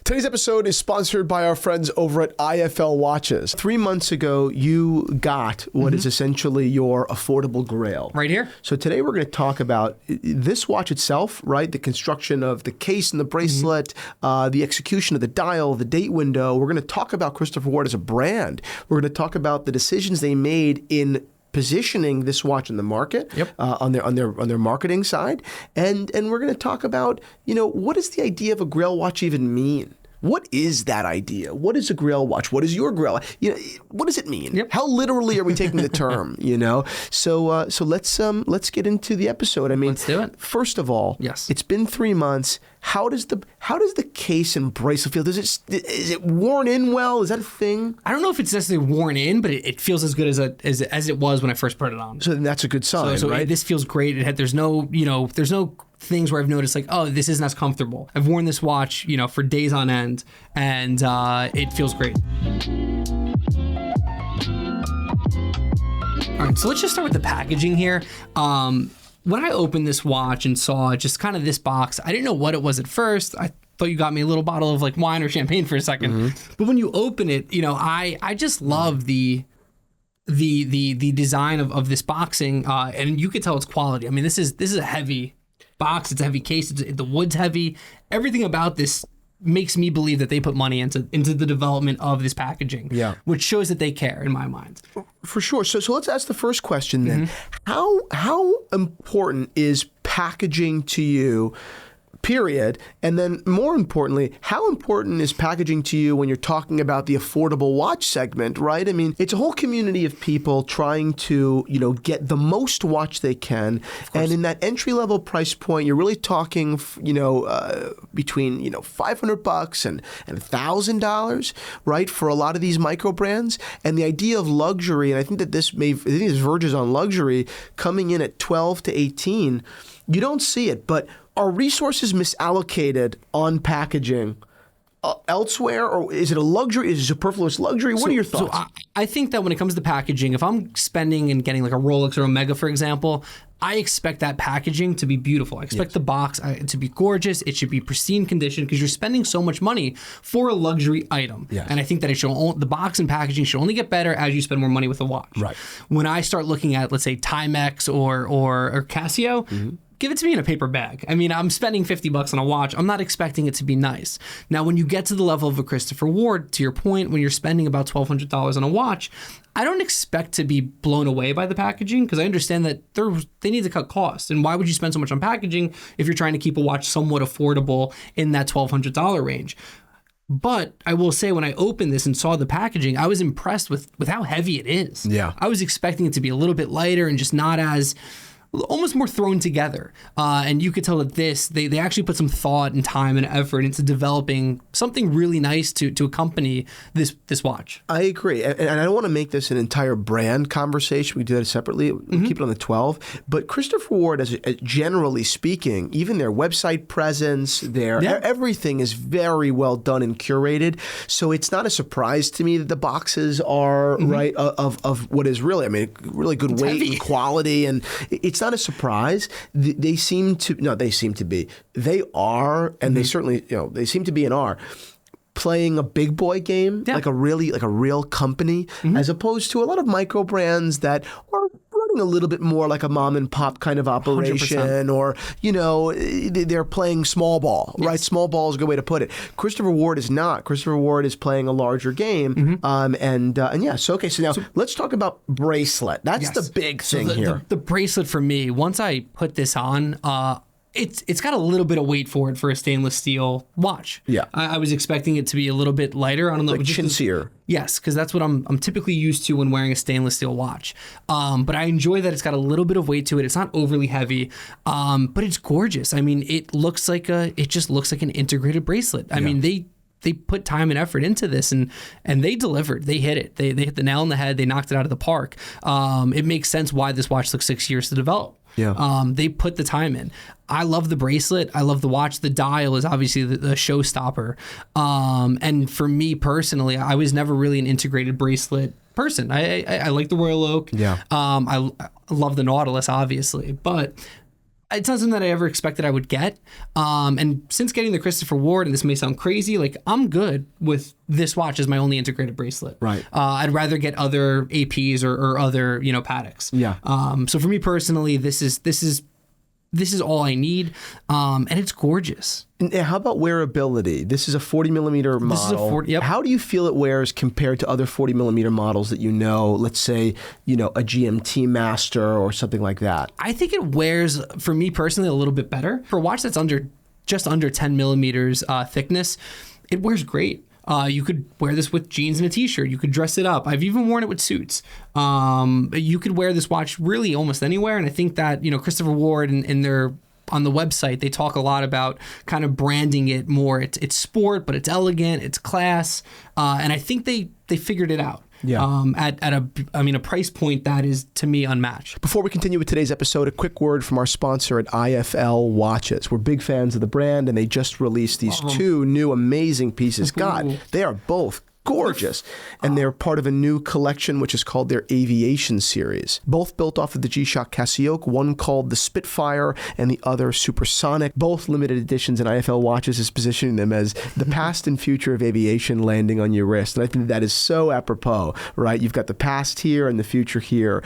Today's episode is sponsored by our friends over at IFL Watches. 3 months ago, you got what is essentially your affordable grail. Right here. So today we're going to talk about this watch itself, right? The construction of the case and the bracelet, the execution of the dial, the date window. We're going to talk about Christopher Ward as a brand. We're going to talk about the decisions they made in positioning this watch in the market, on their marketing side, and we're going to talk about, what does the idea of a Grail watch even mean? What is that idea? What is a Grail watch? What is your Grail? What does it mean? How literally are we taking the term? So let's get into the episode. I mean, let's do it. First of all, yes, it's been 3 months. How does the case and bracelet feel? Is it worn in well? Is that a thing? I don't know if it's necessarily worn in, but it feels as good as it was when I first put it on. So then that's a good sign, so right? This feels great. There's no things where I've noticed like, oh, this isn't as comfortable. I've worn this watch, for days on end, and it feels great. All right, so let's just start with the packaging here. When I opened this watch and saw just kind of this box, I didn't know what it was at first. I thought you got me a little bottle of like wine or champagne for a second. But when you open it, I just love the design of this boxing, and you could tell it's quality. I mean, this is a heavy box. It's a heavy case. The wood's heavy. Everything about this makes me believe that they put money into the development of this packaging, which shows that they care in my mind. For sure. So let's ask the first question then. How important is packaging to you, period? And then more importantly, how important is packaging to you when you're talking about the affordable watch segment, right? I mean, it's a whole community of people trying to, get the most watch they can. And in that entry-level price point, you're really talking, between, $500 and $1,000, right? For a lot of these micro brands. And the idea of luxury, and I think that this verges on luxury, coming in at 12 to 18, you don't see it, but are resources misallocated on packaging elsewhere, or is it a luxury? Is it superfluous luxury? What are your thoughts? So I think that when it comes to packaging, if I'm spending and getting like a Rolex or Omega, for example, I expect that packaging to be beautiful. I expect the box to be gorgeous. It should be pristine condition because you're spending so much money for a luxury item. And I think that the box and packaging should only get better as you spend more money with a watch. Right. When I start looking at, let's say, Timex or Casio, give it to me in a paper bag. I mean, I'm spending $50 on a watch. I'm not expecting it to be nice. Now, when you get to the level of a Christopher Ward, to your point, when you're spending about $1,200 on a watch, I don't expect to be blown away by the packaging because I understand that they need to cut costs. And why would you spend so much on packaging if you're trying to keep a watch somewhat affordable in that $1,200 range? But I will say, when I opened this and saw the packaging, I was impressed with how heavy it is. I was expecting it to be a little bit lighter and just not as... almost more thrown together. And you could tell that they actually put some thought and time and effort into developing something really nice to accompany this watch. I agree. And I don't want to make this an entire brand conversation. We do that separately. We keep it on the 12. But Christopher Ward, as generally speaking, even their website presence, everything is very well done and curated. So it's not a surprise to me that the boxes are right of what is really, really good it's weight heavy. and quality. And it's not a surprise. They seem to be, they are, and they certainly, they seem to be and are playing a big boy game, like a real company, as opposed to a lot of micro brands that are running a little bit more like a mom and pop kind of operation, 100%. or, they're playing small ball, right? Small ball is a good way to put it. Christopher Ward is not. Christopher Ward is playing a larger game. So now let's talk about bracelet. That's the big thing here. The bracelet for me, once I put this on, it's got a little bit of weight for it for a stainless steel watch. I was expecting it to be a little bit lighter. I don't know, like chintzier. Yes, because that's what I'm typically used to when wearing a stainless steel watch. But I enjoy that it's got a little bit of weight to it. It's not overly heavy, but it's gorgeous. I mean, it just looks like an integrated bracelet. I mean, they put time and effort into this, and they delivered. They hit it. They hit the nail on the head. They knocked it out of the park. It makes sense why this watch took 6 years to develop. They put the time in. I love the bracelet. I love the watch. The dial is obviously the showstopper. And for me personally, I was never really an integrated bracelet person. I like the Royal Oak. I love the Nautilus, obviously. But It's not something that I ever expected I would get. And since getting the Christopher Ward, and this may sound crazy, like I'm good with this watch as my only integrated bracelet. Right. I'd rather get other APs or other, Pateks. Yeah. So for me personally, this is all I need. And it's gorgeous. And how about wearability? This is a 40 millimeter model. This is a 40, yep. How do you feel it wears compared to other 40 millimeter models that let's say, a GMT Master or something like that? I think it wears, for me personally, a little bit better. For a watch that's just under 10 millimeters thickness, it wears great. You could wear this with jeans and a t-shirt. You could dress it up. I've even worn it with suits. You could wear this watch really almost anywhere. And I think that, Christopher Ward and their on the website, they talk a lot about kind of branding it more. It's sport, but it's elegant, it's class. And I think they figured it out. Yeah. At a price point that is, to me, unmatched. Before we continue with today's episode, a quick word from our sponsor at IFL Watches. We're big fans of the brand, and they just released these two new amazing pieces. God, they are both gorgeous. And they're part of a new collection, which is called their Aviation Series. Both built off of the G-Shock Cassiope, one called the Spitfire and the other Supersonic. Both limited editions, and IFL Watches is positioning them as the past and future of aviation landing on your wrist. And I think that is so apropos, right? You've got the past here and the future here.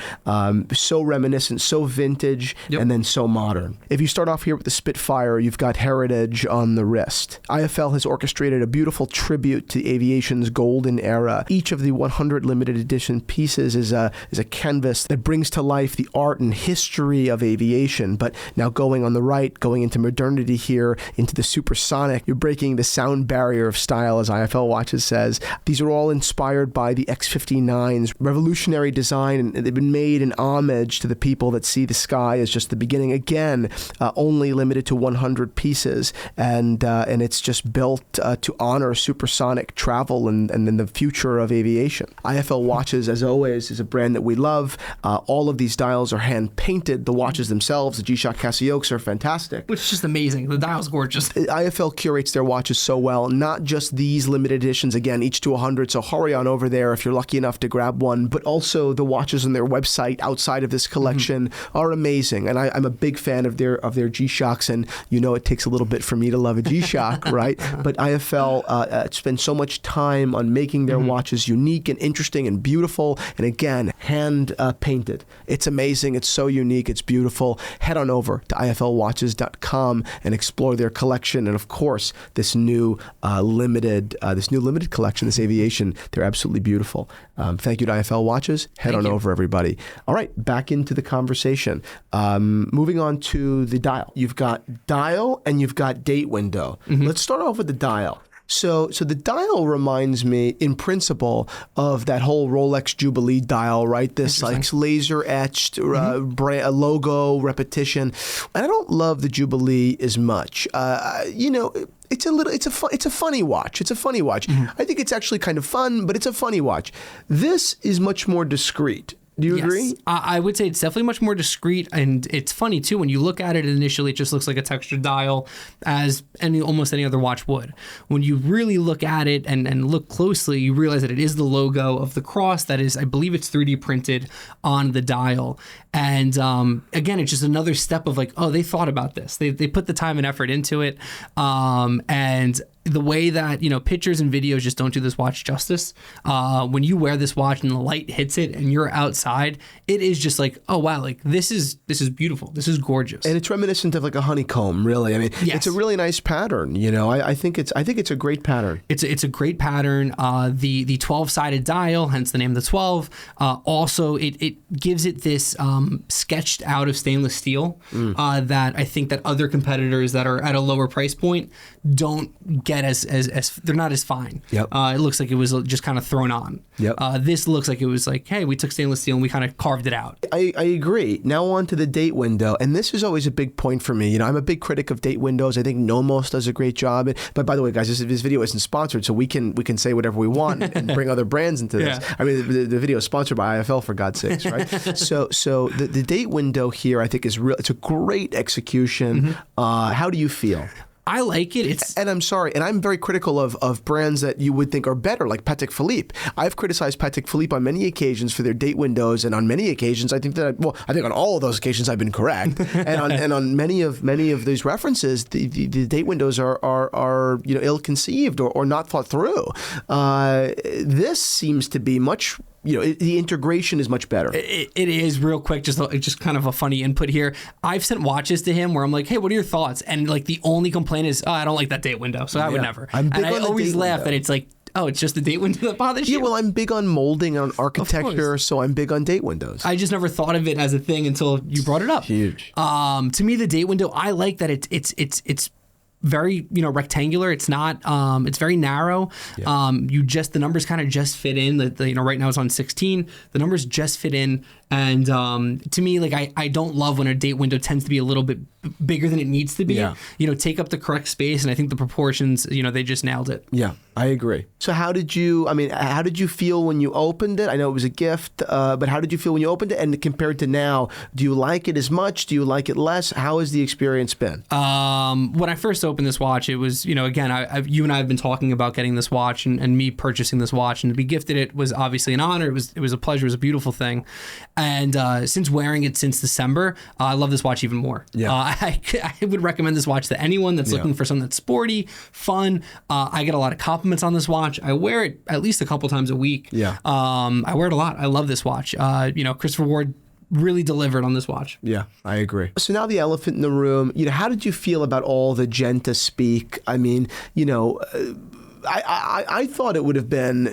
So reminiscent, so vintage, and then so modern. If you start off here with the Spitfire, you've got heritage on the wrist. IFL has orchestrated a beautiful tribute to aviation's golden era. Each of the 100 limited edition pieces is a canvas that brings to life the art and history of aviation. But now going on the right, going into modernity here, into the supersonic, you're breaking the sound barrier of style, as IFL Watches says. These are all inspired by the X-59's revolutionary design, and they've been made in homage to the people that see the sky as just the beginning. Again, only limited to 100 pieces, and it's just built to honor supersonic travel and the future of aviation. IFL Watches, as always, is a brand that we love. All of these dials are hand-painted. The watches themselves, the G-Shock Casiopes, are fantastic. Which is just amazing. The dial's gorgeous. IFL curates their watches so well, not just these limited editions, again, each to 100, so hurry on over there if you're lucky enough to grab one, but also the watches on their website outside of this collection are amazing, and I'm a big fan of their G-Shocks, and it takes a little bit for me to love a G-Shock, right? But IFL spends so much time on making their watches unique and interesting and beautiful, and again, hand painted. It's amazing. It's so unique. It's beautiful. Head on over to iflwatches.com and explore their collection, and of course, this new limited collection, this aviation. They're absolutely beautiful. Thank you to IFL Watches. Head on over, everybody. All right, back into the conversation. Moving on to the dial. You've got dial and you've got date window. Let's start off with the dial. So the dial reminds me, in principle, of that whole Rolex Jubilee dial, right? This like laser etched logo repetition. And I don't love the Jubilee as much. It's a funny watch. It's a funny watch. I think it's actually kind of fun, but it's a funny watch. This is much more discreet. Do you agree? I would say it's definitely much more discreet, and it's funny too. When you look at it initially, it just looks like a textured dial, as almost any other watch would. When you really look at it and look closely, you realize that it is the logo of the cross that is, I believe it's 3D printed on the dial. And again, it's just another step of like, oh, they thought about this. They put the time and effort into it. And the way that, pictures and videos just don't do this watch justice. When you wear this watch and the light hits it and you're outside, it is just like, oh wow, like this is beautiful. This is gorgeous. And it's reminiscent of like a honeycomb, really. I mean, it's a really nice pattern. I think it's a great pattern. It's a great pattern. The 12-sided dial, hence the name of the 12. Also, it gives it this sketched out of stainless steel that I think that other competitors that are at a lower price point don't get as they're not as fine. It looks like it was just kind of thrown on. This looks like it was like, hey, we took stainless steel and we kind of carved it out. I agree. Now on to the date window, and this is always a big point for me. I'm a big critic of date windows. I think Nomos does a great job. But by the way, guys, this video isn't sponsored, so we can say whatever we want and bring other brands into this. I mean, the video is sponsored by IFL, for God's sakes, right? So the date window here, I think, is real. It's a great execution. How do you feel? I like it. It's And I'm sorry, and I'm very critical of brands that you would think are better, like Patek Philippe. I've criticized Patek Philippe on many occasions for their date windows, and on many occasions, I think on all of those occasions I've been correct. and on many of these references, the date windows are ill-conceived or not thought through. This seems to be much. The integration is much better. It is. Real quick, just kind of a funny input here. I've sent watches to him where I'm like, hey, what are your thoughts? And like the only complaint is, I don't like that date window, so I would never. I'm big and on I the always date laugh window. that it's like, oh, it's just the date window that bothers you? Yeah, well, I'm big on molding and on architecture, so I'm big on date windows. I just never thought of it as a thing until you brought it up. Huge. To me, the date window, I like that it's very rectangular. It's not. It's very narrow. Yeah. The numbers kind of just fit in. Right now it's on 16. The numbers just fit in. And to me, like I don't love when a date window tends to be a little bit bigger than it needs to be. Yeah. Take up the correct space. And I think the proportions, they just nailed it. Yeah, I agree. So how did you feel when you opened it? I know it was a gift, but how did you feel when you opened it? And compared to now, do you like it as much? Do you like it less? How has the experience been? When I first opened this watch, it was, again, you and I have been talking about getting this watch and me purchasing this watch, and to be gifted it was obviously an honor. It was a pleasure. It was a beautiful thing. And since wearing it since December, I love this watch even more. Yeah. I would recommend this watch to anyone that's looking for something that's sporty, fun. I get a lot of compliments on this watch. I wear it at least a couple times a week. Yeah. I wear it a lot. I love this watch. Christopher Ward really delivered on this watch. Yeah, I agree. So now the elephant in the room, how did you feel about all the Genta speak? I mean, I thought it would have been,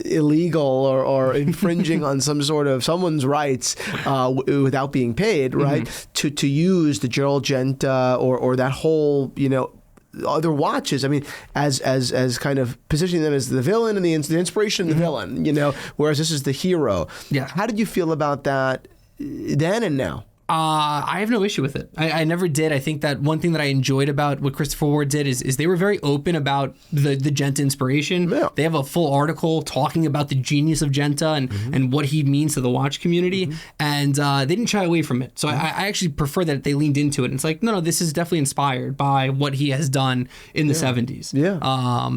illegal or infringing on someone's rights without being paid, right? Mm-hmm. To use the Gerald Genta or that whole, other watches. I mean, as kind of positioning them as the villain and the inspiration of the villain, whereas this is the hero. Yeah. How did you feel about that then and now? I have no issue with it. I never did. I think that one thing that I enjoyed about what Christopher Ward did is they were very open about the Genta inspiration. Yeah. They have a full article talking about the genius of Genta and what he means to the watch community. And they didn't shy away from it. So I actually prefer that they leaned into it. And it's like, no, this is definitely inspired by what he has done in the 70s. Yeah.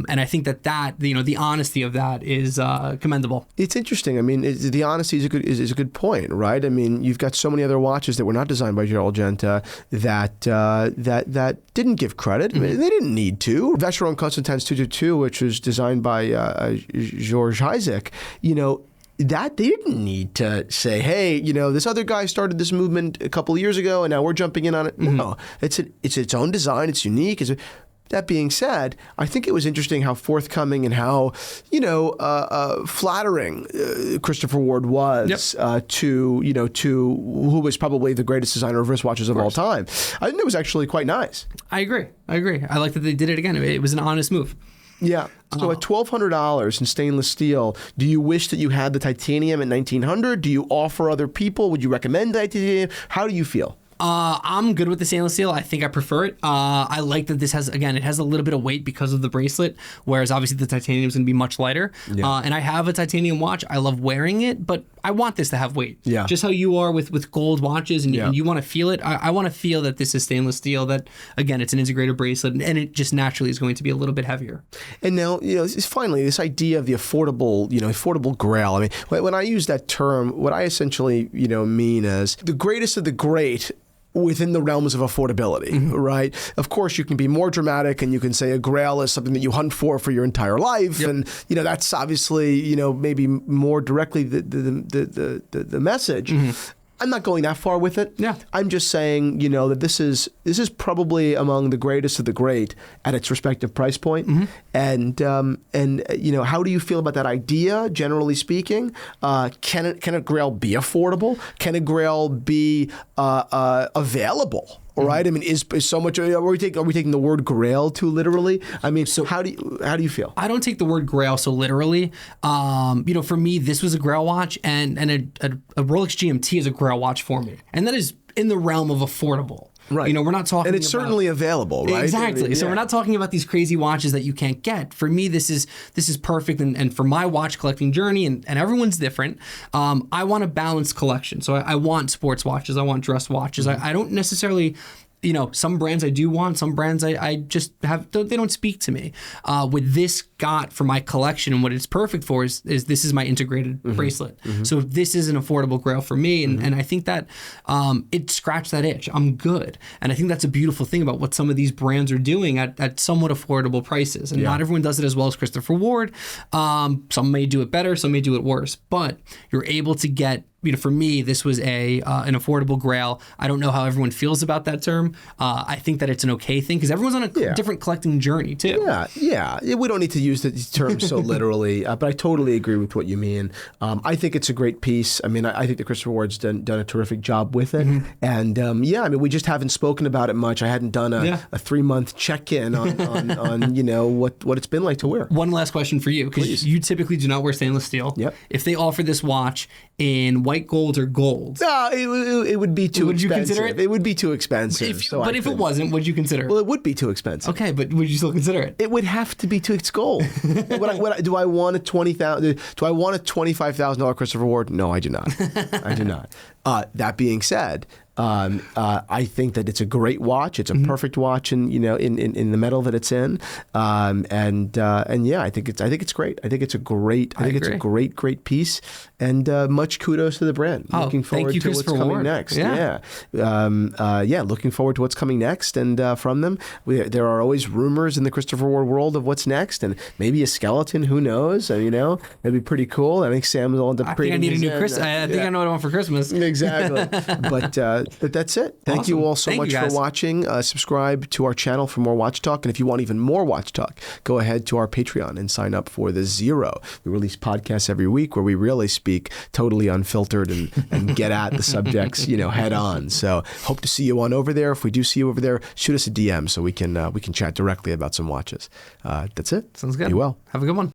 And I think that the honesty of that is commendable. It's interesting. I mean, the honesty is a good point, right? I mean, you've got so many other watches that were not designed by Gerald Genta that didn't give credit. I mean, they didn't need to. Vacheron Constantine's 222, which was designed by George Isaac, that they didn't need to say, hey, this other guy started this movement a couple of years ago and now we're jumping in on it. No, it's its own design. It's unique. That being said, I think it was interesting how forthcoming and how, flattering Christopher Ward was to who was probably the greatest designer of wristwatches of all time. I think it was actually quite nice. I agree. I like that they did it again. It was an honest move. Yeah. So at $1,200 in stainless steel, do you wish that you had the titanium at $1,900? Do you offer other people? Would you recommend titanium? How do you feel? I'm good with the stainless steel. I think I prefer it. I like that this has a little bit of weight because of the bracelet, whereas obviously the titanium is going to be much lighter. Yeah. And I have a titanium watch. I love wearing it, but I want this to have weight. Yeah. Just how you are with gold watches and you want to feel it. I want to feel that this is stainless steel, that, again, it's an integrated bracelet, and it just naturally is going to be a little bit heavier. And now, finally, this idea of the affordable grail. I mean, when I use that term, what I essentially, mean is the greatest of the great within the realms of affordability, right? Of course, you can be more dramatic and you can say a grail is something that you hunt for your entire life. Yep. And, that's obviously, maybe more directly the message. I'm not going that far with it. Yeah. I'm just saying, that this is probably among the greatest of the great at its respective price point. And how do you feel about that idea, generally speaking? Can a grail be affordable? Can a grail be available? Right? I mean, is so much? Are we taking the word grail too literally? I mean, so how do you feel? I don't take the word grail so literally. For me, this was a grail watch, and a Rolex GMT is a grail watch for me, and that is in the realm of affordable. Right. We're not talking and it's certainly available, right? Exactly. So we're not talking about these crazy watches that you can't get. For me, this is perfect. And for my watch collecting journey, and everyone's different, I want a balanced collection. So I want sports watches. I want dress watches. I don't necessarily some brands I do want, some brands I just they don't speak to me. With this got for my collection, and what it's perfect for is this is my integrated bracelet. So this is an affordable Grail for me, and I think that it scratched that itch. I'm good, and I think that's a beautiful thing about what some of these brands are doing at somewhat affordable prices. And not everyone does it as well as Christopher Ward. Some may do it better, some may do it worse, but you're able to get. For me, this was an affordable Grail. I don't know how everyone feels about that term. I think that it's an okay thing because everyone's on a different collecting journey too. Yeah. We don't need to use the term so literally, but I totally agree with what you mean. I think it's a great piece. I mean, I think that Christopher Ward's done a terrific job with it. And we just haven't spoken about it much. I hadn't done a 3-month check-in on what it's been like to wear. One last question for you, because you typically do not wear stainless steel. Yep. If they offer this watch in white gold or gold, no, it would be too expensive. Would you consider it? It would be too expensive. If it wasn't, would you consider it? Well, it would be too expensive. Okay, but would you still consider it? It would have to be too. It's gold. Do I want a $25,000 Christopher Ward? No, I do not. I do not. That being said, I think that it's a great watch. It's a perfect watch, in the metal that it's in, I think it's great. I think it's a great piece, and much kudos to the brand. Looking forward to what's coming next. Looking forward to what's coming next, and from them, there are always rumors in the Christopher Ward world of what's next, and maybe a skeleton. Who knows? That'd be pretty cool. I think Sam will end up. I think I need a new Christmas. I think I know what I want for Christmas. Exactly, but that's it. Thank you all so much for watching. Subscribe to our channel for more Watch Talk. And if you want even more Watch Talk, go ahead to our Patreon and sign up for the Zero. We release podcasts every week where we really speak totally unfiltered and get at the subjects, head on. So hope to see you on over there. If we do see you over there, shoot us a DM so we can chat directly about some watches. That's it. Sounds good. Be well. Have a good one.